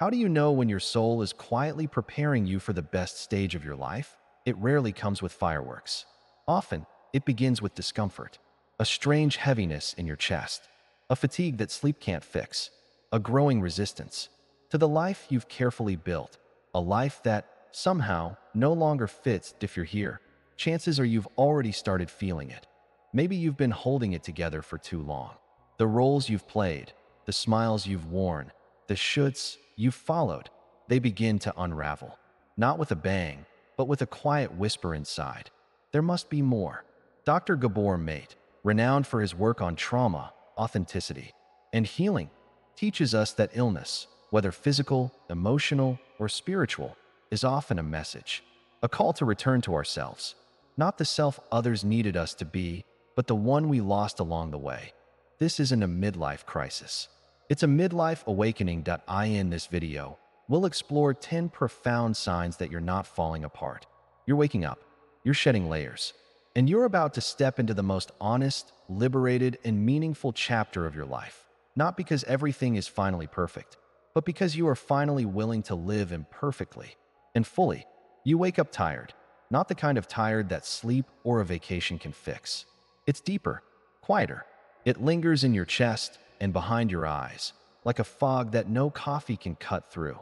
How do you know when your soul is quietly preparing you for the best stage of your life? It rarely comes with fireworks. Often, it begins with discomfort, a strange heaviness in your chest, a fatigue that sleep can't fix, a growing resistance to the life you've carefully built, a life that, somehow, no longer fits. If you're here, chances are you've already started feeling it. Maybe you've been holding it together for too long. The roles you've played, the smiles you've worn, the shoulds you've followed, they begin to unravel. Not with a bang, but with a quiet whisper inside. There must be more. Dr. Gabor Maté, renowned for his work on trauma, authenticity, and healing, teaches us that illness, whether physical, emotional, or spiritual, is often a message, a call to return to ourselves, not the self others needed us to be, but the one we lost along the way. This isn't a midlife crisis. It's a midlife awakening. In this video, we'll explore 10 profound signs that you're not falling apart. You're waking up, you're shedding layers, and you're about to step into the most honest, liberated, and meaningful chapter of your life. Not because everything is finally perfect, but because you are finally willing to live imperfectly and fully. You wake up tired, not the kind of tired that sleep or a vacation can fix. It's deeper, quieter. It lingers in your chest and behind your eyes, like a fog that no coffee can cut through.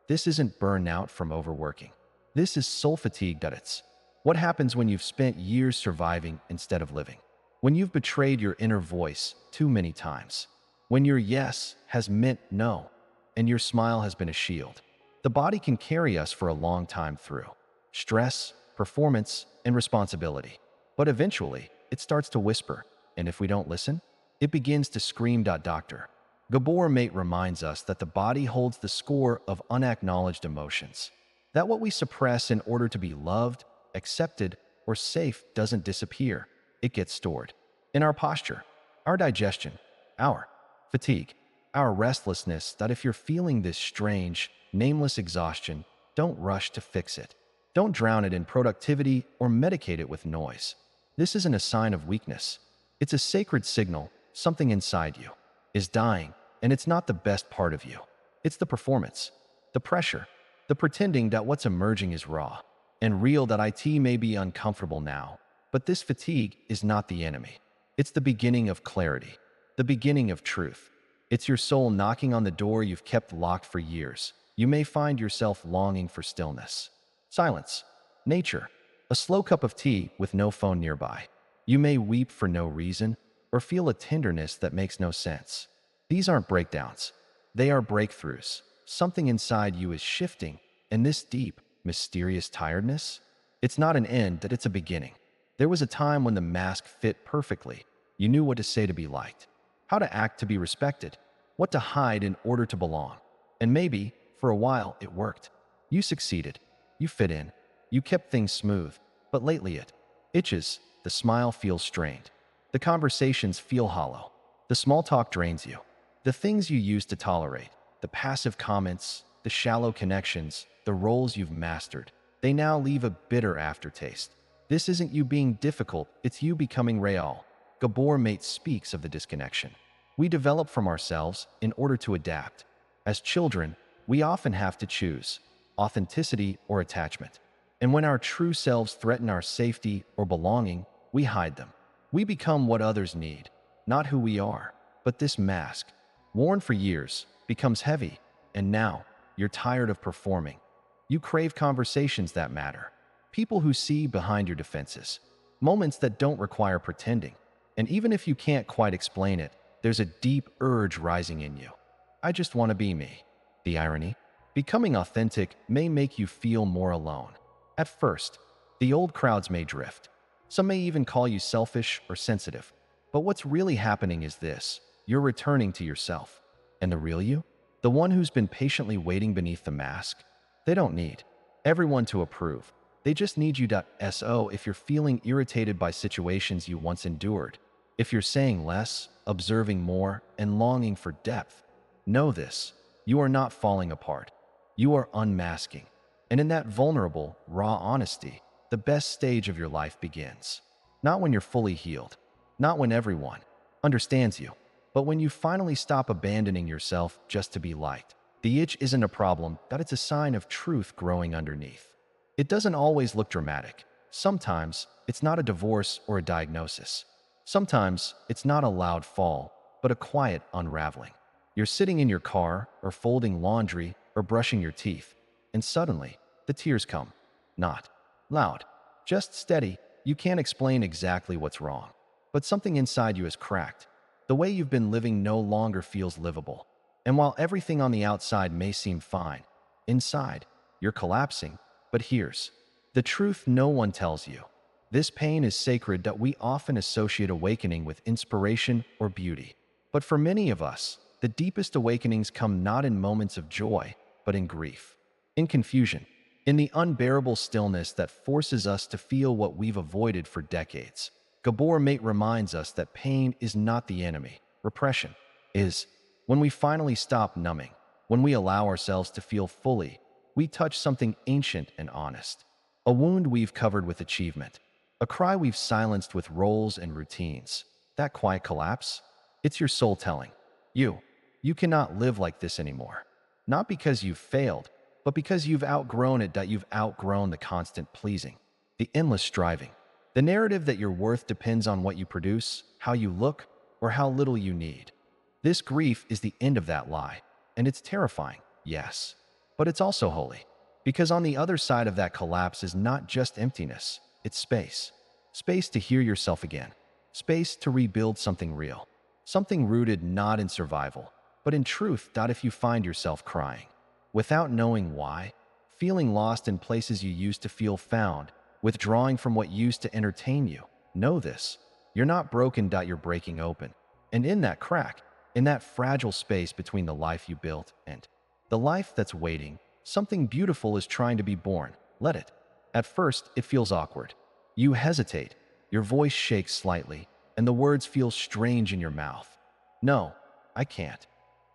This isn't burnout from overworking. This is soul fatigue. It's what happens when you've spent years surviving instead of living. When you've betrayed your inner voice too many times. When your yes has meant no, and your smile has been a shield. The body can carry us for a long time through stress, performance, and responsibility. But eventually, it starts to whisper, and if we don't listen, it begins to scream. Dr. Gabor Maté reminds us that the body holds the score of unacknowledged emotions, that what we suppress in order to be loved, accepted, or safe doesn't disappear. It gets stored in our posture, our digestion, our fatigue, our restlessness. That if you're feeling this strange, nameless exhaustion, don't rush to fix it. Don't drown it in productivity or medicate it with noise. This isn't a sign of weakness. It's a sacred signal. Something inside you is dying, and it's not the best part of you. It's the performance, the pressure, the pretending that what's emerging is raw and real. That it may be uncomfortable now, but this fatigue is not the enemy. It's the beginning of clarity, the beginning of truth. It's your soul knocking on the door you've kept locked for years. You may find yourself longing for stillness, silence, nature, a slow cup of tea with no phone nearby. You may weep for no reason or feel a tenderness that makes no sense. These aren't breakdowns. They are breakthroughs. Something inside you is shifting, and this deep, mysterious tiredness, it's not an end, that it's a beginning. There was a time when the mask fit perfectly. You knew what to say to be liked, how to act to be respected, what to hide in order to belong. And maybe, for a while, it worked. You succeeded. You fit in. You kept things smooth. But lately it itches. The smile feels strained. The conversations feel hollow. The small talk drains you. The things you used to tolerate, the passive comments, the shallow connections, the roles you've mastered, they now leave a bitter aftertaste. This isn't you being difficult, it's you becoming real. Gabor Maté speaks of the disconnection we develop from ourselves in order to adapt. As children, we often have to choose authenticity or attachment. And when our true selves threaten our safety or belonging, we hide them. We become what others need, not who we are. But this mask, worn for years, becomes heavy, and now you're tired of performing. You crave conversations that matter, people who see behind your defenses, moments that don't require pretending. And even if you can't quite explain it, there's a deep urge rising in you. I just want to be me. The irony? Becoming authentic may make you feel more alone. At first, the old crowds may drift. Some may even call you selfish or sensitive. But what's really happening is this: you're returning to yourself. And the real you? The one who's been patiently waiting beneath the mask? They don't need everyone to approve. They just need you. So if you're feeling irritated by situations you once endured, if you're saying less, observing more, and longing for depth, know this: you are not falling apart. You are unmasking. And in that vulnerable, raw honesty, the best stage of your life begins. Not when you're fully healed, not when everyone understands you, but when you finally stop abandoning yourself just to be liked. The itch isn't a problem, that it's a sign of truth growing underneath. It doesn't always look dramatic. Sometimes it's not a divorce or a diagnosis. Sometimes it's not a loud fall, but a quiet unraveling. You're sitting in your car, or folding laundry, or brushing your teeth, and suddenly the tears come. Not loud, just steady. You can't explain exactly what's wrong, but something inside you is cracked. The way you've been living no longer feels livable. And while everything on the outside may seem fine, inside, you're collapsing. But here's the truth no one tells you. This pain is sacred that we often associate awakening with inspiration or beauty. But for many of us, the deepest awakenings come not in moments of joy, but in grief, in confusion, in the unbearable stillness that forces us to feel what we've avoided for decades. Gabor Maté reminds us that pain is not the enemy. Repression is. When we finally stop numbing, when we allow ourselves to feel fully, we touch something ancient and honest. A wound we've covered with achievement. A cry we've silenced with roles and routines. That quiet collapse? It's your soul telling you cannot live like this anymore. Not because you've failed, but because you've outgrown it, that you've outgrown the constant pleasing, the endless striving, the narrative that your worth depends on what you produce, how you look, or how little you need. This grief is the end of that lie, and it's terrifying, yes, but it's also holy, because on the other side of that collapse is not just emptiness, it's space. Space to hear yourself again, space to rebuild something real, something rooted not in survival, but in truth. If you find yourself crying, without knowing why, feeling lost in places you used to feel found, withdrawing from what used to entertain you, know this: you're not broken. You're breaking open. And in that crack, in that fragile space between the life you built and the life that's waiting, something beautiful is trying to be born. Let it. At first, it feels awkward. You hesitate, your voice shakes slightly, and the words feel strange in your mouth. No, I can't.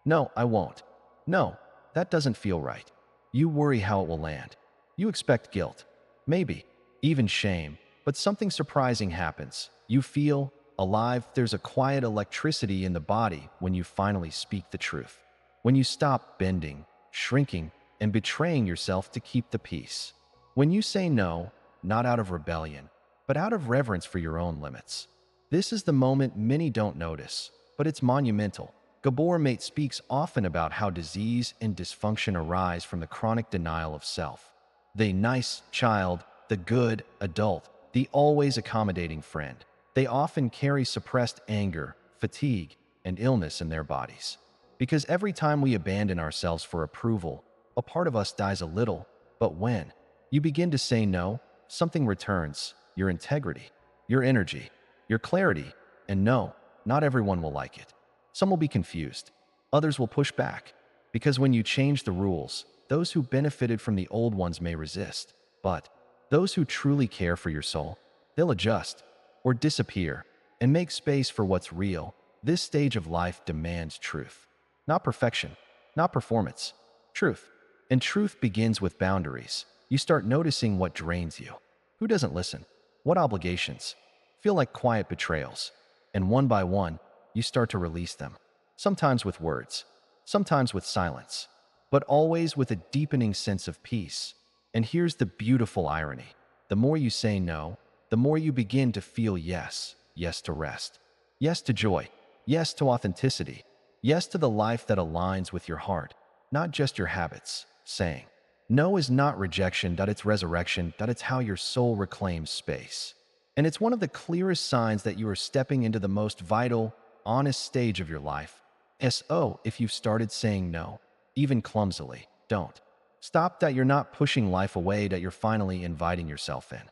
No, I won't. No, that doesn't feel right. You worry how it will land. You expect guilt, maybe even shame, but something surprising happens. You feel alive. There's a quiet electricity in the body when you finally speak the truth. When you stop bending, shrinking, and betraying yourself to keep the peace. When you say no, not out of rebellion, but out of reverence for your own limits. This is the moment many don't notice, but it's monumental. Gabor Maté speaks often about how disease and dysfunction arise from the chronic denial of self. The nice child, the good adult, the always accommodating friend. They often carry suppressed anger, fatigue, and illness in their bodies. Because every time we abandon ourselves for approval, a part of us dies a little. But when you begin to say no, something returns: your integrity, your energy, your clarity. And no, not everyone will like it. Some will be confused. Others will push back. Because when you change the rules, those who benefited from the old ones may resist. But those who truly care for your soul, they'll adjust or disappear and make space for what's real. This stage of life demands truth. Not perfection, not performance. Truth. And truth begins with boundaries. You start noticing what drains you. Who doesn't listen? What obligations feel like quiet betrayals? And one by one, you start to release them. Sometimes with words, sometimes with silence, but always with a deepening sense of peace. And here's the beautiful irony. The more you say no, the more you begin to feel yes. Yes to rest. Yes to joy. Yes to authenticity. Yes to the life that aligns with your heart, not just your habits. Saying no is not rejection, that it's resurrection, that it's how your soul reclaims space. And it's one of the clearest signs that you are stepping into the most vital, honest stage of your life. If you've started saying no, even clumsily, don't stop. That you're not pushing life away, that you're finally inviting yourself in.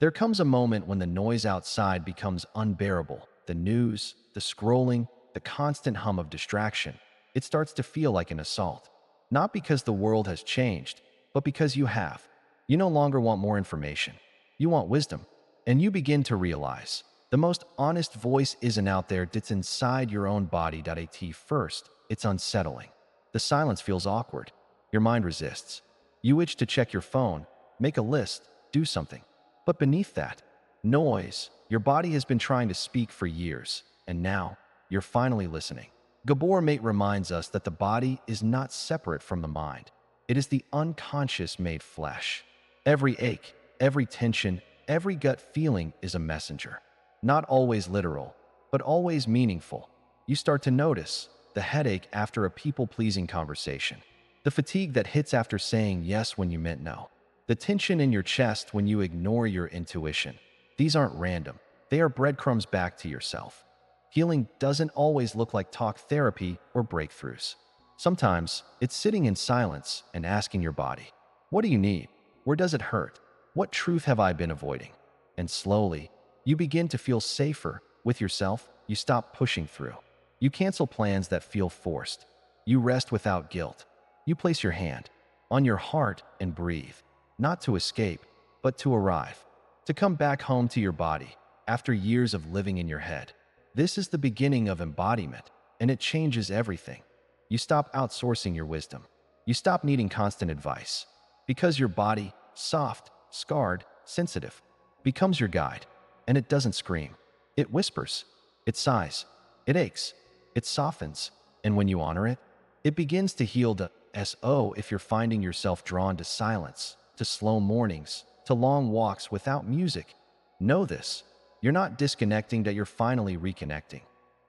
There comes a moment when the noise outside becomes unbearable. The news, the scrolling, the constant hum of distraction. It starts to feel like an assault. Not because the world has changed, but because you have. You no longer want more information. You want wisdom. And you begin to realize the most honest voice isn't out there, it's inside your own body. At first, it's unsettling. The silence feels awkward. Your mind resists. You itch to check your phone, make a list, do something. But beneath that noise, your body has been trying to speak for years, and now you're finally listening. Gabor Mate reminds us that the body is not separate from the mind. It is the unconscious made flesh. Every ache, every tension, every gut feeling is a messenger. Not always literal, but always meaningful. You start to notice the headache after a people-pleasing conversation, the fatigue that hits after saying yes when you meant no, the tension in your chest when you ignore your intuition. These aren't random. They are breadcrumbs back to yourself. Healing doesn't always look like talk therapy or breakthroughs. Sometimes it's sitting in silence and asking your body, what do you need? Where does it hurt? What truth have I been avoiding? And slowly, you begin to feel safer with yourself. You stop pushing through. You cancel plans that feel forced. You rest without guilt. You place your hand on your heart and breathe, not to escape, but to arrive, to come back home to your body after years of living in your head. This is the beginning of embodiment, and it changes everything. You stop outsourcing your wisdom. You stop needing constant advice, because your body, soft, scarred, sensitive, becomes your guide, and it doesn't scream. It whispers, it sighs, it aches, it softens, and when you honor it, it begins to heal. If you're finding yourself drawn to silence, to slow mornings, to long walks without music, know this. You're not disconnecting, that you're finally reconnecting.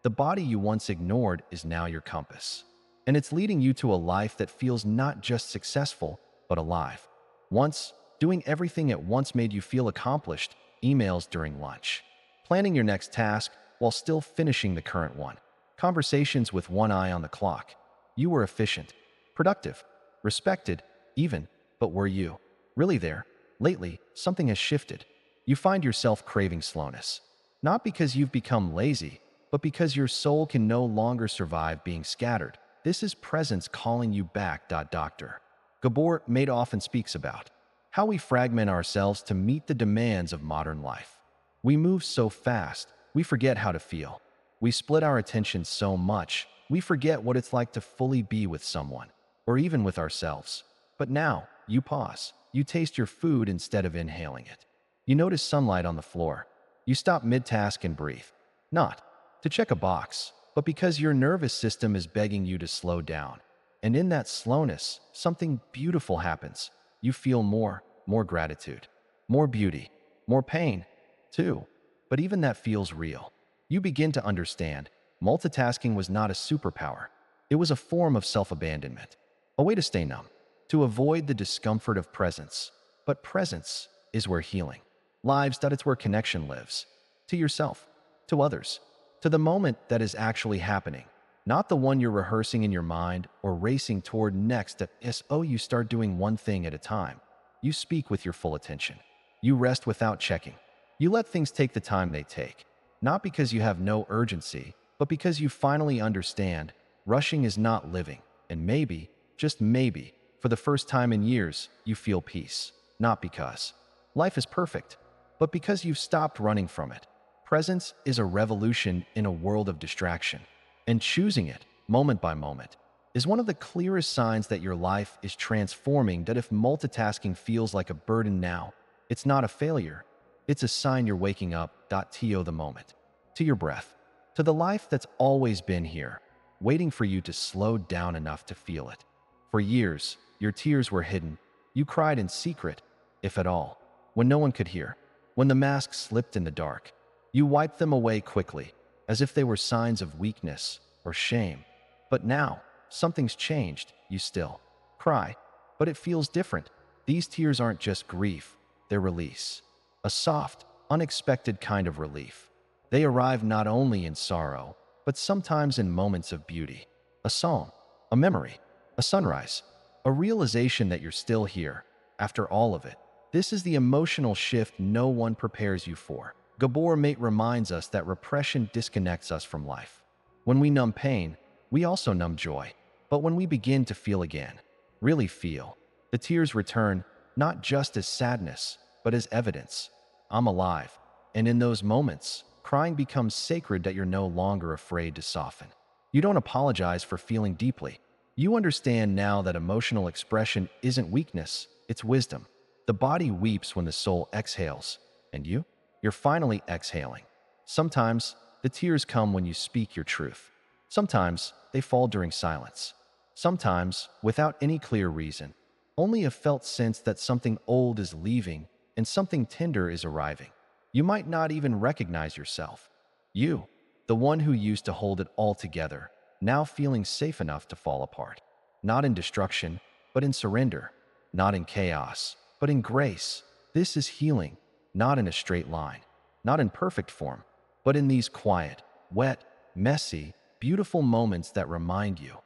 The body you once ignored is now your compass, and it's leading you to a life that feels not just successful, but alive. Once, doing everything at once made you feel accomplished, emails during lunch, planning your next task while still finishing the current one, conversations with one eye on the clock. You were efficient, productive, respected, even, but were you really there? Lately, something has shifted. You find yourself craving slowness, not because you've become lazy, but because your soul can no longer survive being scattered. This is presence calling you back. Dr. Gabor Maté often speaks about how we fragment ourselves to meet the demands of modern life. We move so fast, we forget how to feel. We split our attention so much, we forget what it's like to fully be with someone, or even with ourselves. But now, you pause. You taste your food instead of inhaling it. You notice sunlight on the floor. You stop mid-task and breathe. Not to check a box, but because your nervous system is begging you to slow down. And in that slowness, something beautiful happens. You feel more gratitude, more beauty, more pain, too. But even that feels real. You begin to understand multitasking was not a superpower. It was a form of self-abandonment, a way to stay numb, to avoid the discomfort of presence. But presence is where healing lives. It's where connection lives. To yourself, to others, to the moment that is actually happening, not the one you're rehearsing in your mind or racing toward next. You start doing one thing at a time. You speak with your full attention. You rest without checking. You let things take the time they take, not because you have no urgency, but because you finally understand rushing is not living. And maybe, just maybe, for the first time in years, you feel peace. Not because life is perfect, but because you've stopped running from it. Presence is a revolution in a world of distraction, and choosing it, moment by moment, is one of the clearest signs that your life is transforming. That if multitasking feels like a burden now, it's not a failure. It's a sign you're waking up. To the moment, to your breath, to the life that's always been here, waiting for you to slow down enough to feel it. For years, your tears were hidden. You cried in secret, if at all, when no one could hear. When the mask slipped in the dark, you wiped them away quickly, as if they were signs of weakness or shame. But now, something's changed. You still cry, but it feels different. These tears aren't just grief, they're release. A soft, unexpected kind of relief. They arrive not only in sorrow, but sometimes in moments of beauty. A song, a memory, a sunrise, a realization that you're still here, after all of it. This is the emotional shift no one prepares you for. Gabor Maté reminds us that repression disconnects us from life. When we numb pain, we also numb joy. But when we begin to feel again, really feel, the tears return, not just as sadness, but as evidence. I'm alive. And in those moments, crying becomes sacred. That you're no longer afraid to soften. You don't apologize for feeling deeply. You understand now that emotional expression isn't weakness, it's wisdom. The body weeps when the soul exhales, and you're finally exhaling. Sometimes, the tears come when you speak your truth. Sometimes they fall during silence. Sometimes without any clear reason, only a felt sense that something old is leaving and something tender is arriving. You might not even recognize yourself. You, the one who used to hold it all together, now feeling safe enough to fall apart. Not in destruction, but in surrender. Not in chaos, but in grace. This is healing, not in a straight line, not in perfect form, but in these quiet, wet, messy, beautiful moments that remind you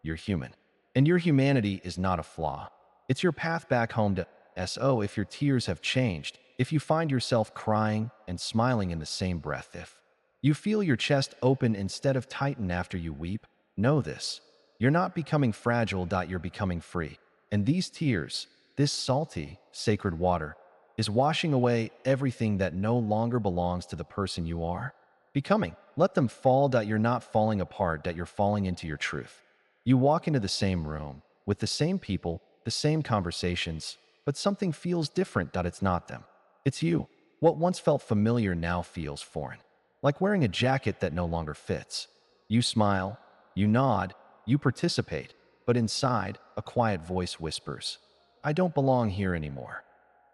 you're human. And your humanity is not a flaw. It's your path back home to SO. If your tears have changed, if you find yourself crying and smiling in the same breath, if you feel your chest open instead of tighten after you weep, know this. You're not becoming fragile. You're becoming free. And these tears, this salty, sacred water, is washing away everything that no longer belongs to the person you are becoming. Let them fall. You're not falling apart. You're falling into your truth. You walk into the same room, with the same people, the same conversations, but something feels different. It's not them. It's you. What once felt familiar now feels foreign. Like wearing a jacket that no longer fits. You smile, you nod, you participate, but inside, a quiet voice whispers, I don't belong here anymore.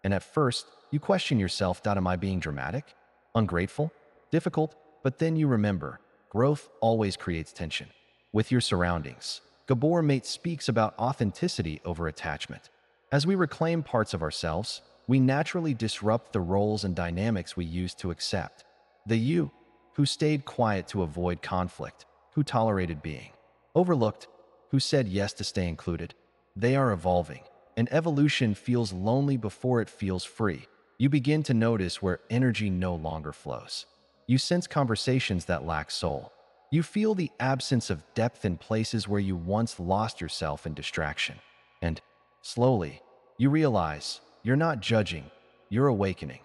And at first, you question yourself. Am I being dramatic? Ungrateful? Difficult? But then you remember, growth always creates tension. With your surroundings, Gabor Maté speaks about authenticity over attachment. As we reclaim parts of ourselves, we naturally disrupt the roles and dynamics we used to accept. The you, who stayed quiet to avoid conflict, who tolerated being overlooked, who said yes to stay included, they are evolving. And evolution feels lonely before it feels free. You begin to notice where energy no longer flows. You sense conversations that lack soul. You feel the absence of depth in places where you once lost yourself in distraction. And slowly, you realize you're not judging, you're awakening.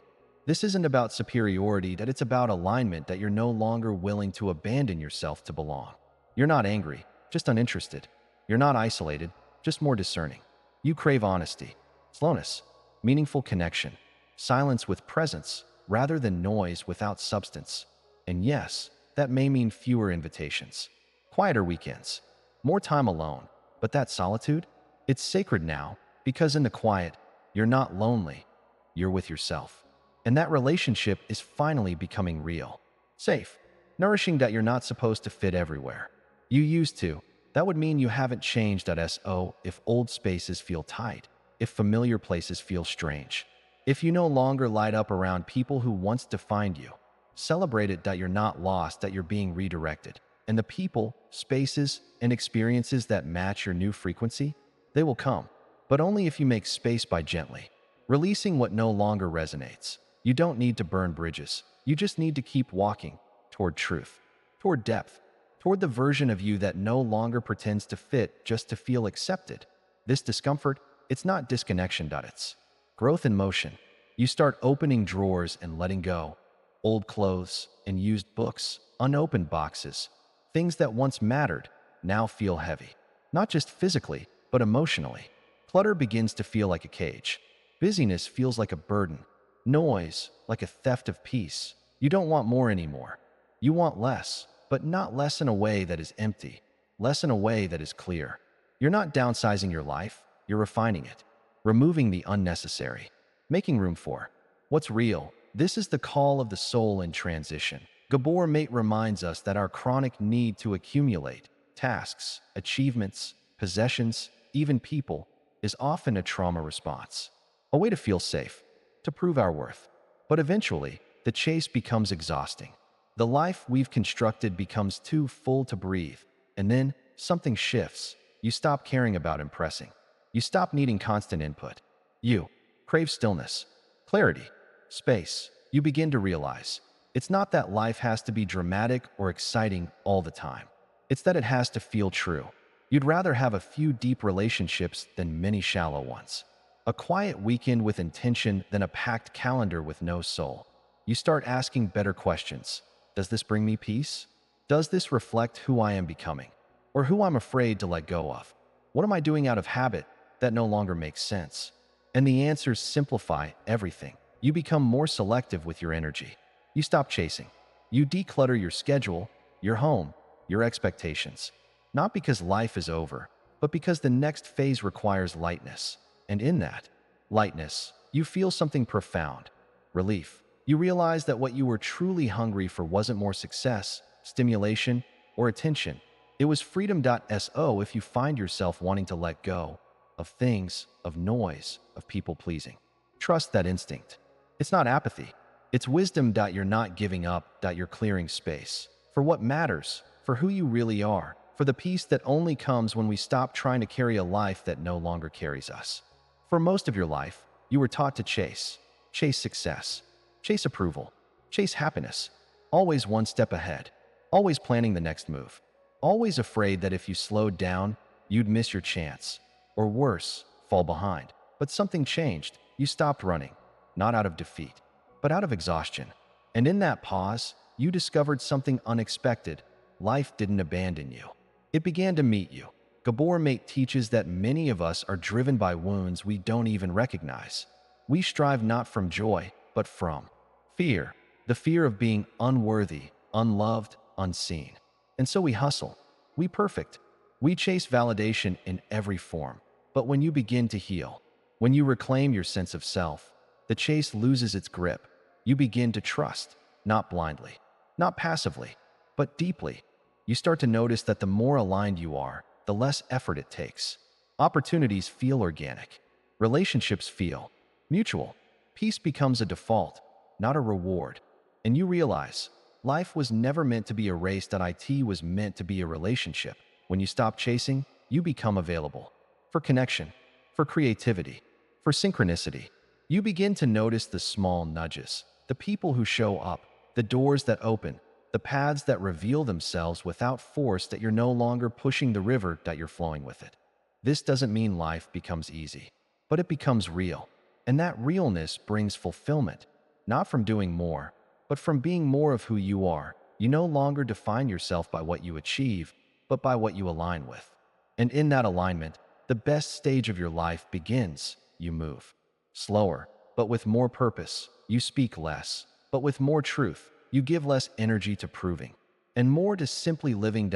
This isn't about superiority, it's about alignment. You're no longer willing to abandon yourself to belong. You're not angry, just uninterested. You're not isolated, just more discerning. You crave honesty, slowness, meaningful connection, silence with presence, rather than noise without substance. And yes, that may mean fewer invitations, quieter weekends, more time alone. But that solitude, it's sacred now, because in the quiet, you're not lonely, you're with yourself. And that relationship is finally becoming real, safe, nourishing. You're not supposed to fit everywhere. You used to. That would mean you haven't changed. So if old spaces feel tight, if familiar places feel strange, if you no longer light up around people who once defined you, celebrate it. You're not lost, you're being redirected. And the people, spaces, and experiences that match your new frequency, they will come. But only if you make space by gently releasing what no longer resonates. You don't need to burn bridges. You just need to keep walking toward truth, toward depth, toward the version of you that no longer pretends to fit just to feel accepted. This discomfort, it's not disconnection. It's growth in motion. You start opening drawers and letting go. Old clothes and used books, unopened boxes, things that once mattered now feel heavy. Not just physically, but emotionally. Clutter begins to feel like a cage. Busyness feels like a burden. Noise, like a theft of peace. You don't want more anymore. You want less, but not less in a way that is empty, less in a way that is clear. You're not downsizing your life, you're refining it, removing the unnecessary, making room for what's real. This is the call of the soul in transition. Gabor Maté reminds us that our chronic need to accumulate tasks, achievements, possessions, even people, is often a trauma response, a way to feel safe, to prove our worth. But eventually, the chase becomes exhausting. The life we've constructed becomes too full to breathe, and then something shifts. You stop caring about impressing. You stop needing constant input. You crave stillness, clarity, space. You begin to realize it's not that life has to be dramatic or exciting all the time. It's that it has to feel true. You'd rather have a few deep relationships than many shallow ones. A quiet weekend with intention than a packed calendar with no soul. You start asking better questions. Does this bring me peace? Does this reflect who I am becoming? Or who I'm afraid to let go of? What am I doing out of habit that no longer makes sense? And the answers simplify everything. You become more selective with your energy. You stop chasing. You declutter your schedule, your home, your expectations. Not because life is over, but because the next phase requires lightness. And in that lightness, you feel something profound: relief. You realize that what you were truly hungry for wasn't more success, stimulation, or attention. It was freedom. So if you find yourself wanting to let go of things, of noise, of people pleasing, trust that instinct. It's not apathy, it's wisdom. You're not giving up, you're clearing space for what matters, for who you really are, for the peace that only comes when we stop trying to carry a life that no longer carries us. For most of your life, you were taught to chase success, chase approval, chase happiness, always one step ahead, always planning the next move, always afraid that if you slowed down, you'd miss your chance, or worse, fall behind. But something changed. You stopped running, not out of defeat, but out of exhaustion. And in that pause, you discovered something unexpected. Life didn't abandon you. It began to meet you. Gabor Maté teaches that many of us are driven by wounds we don't even recognize. We strive not from joy, but from fear. The fear of being unworthy, unloved, unseen. And so we hustle. We perfect. We chase validation in every form. But when you begin to heal, when you reclaim your sense of self, the chase loses its grip. You begin to trust, not blindly, not passively, but deeply. You start to notice that the more aligned you are, the less effort it takes. Opportunities feel organic. Relationships feel mutual. Peace becomes a default, not a reward. And you realize life was never meant to be a race. It was meant to be a relationship. When you stop chasing, you become available for connection, for creativity, for synchronicity. You begin to notice the small nudges, the people who show up, the doors that open, the paths that reveal themselves without force. That you're no longer pushing the river, that you're flowing with it. This doesn't mean life becomes easy, but it becomes real. And that realness brings fulfillment, not from doing more, but from being more of who you are. You no longer define yourself by what you achieve, but by what you align with. And in that alignment, the best stage of your life begins. You move slower, but with more purpose. You speak less, but with more truth. You give less energy to proving, and more to simply living.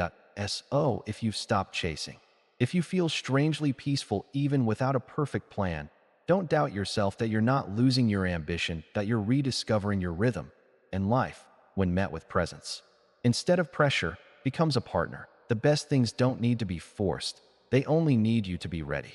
So if you've stopped chasing, if you feel strangely peaceful even without a perfect plan, don't doubt yourself. That you're not losing your ambition, that you're rediscovering your rhythm. And life, when met with presence, instead of pressure, becomes a partner. The best things don't need to be forced. They only need you to be ready.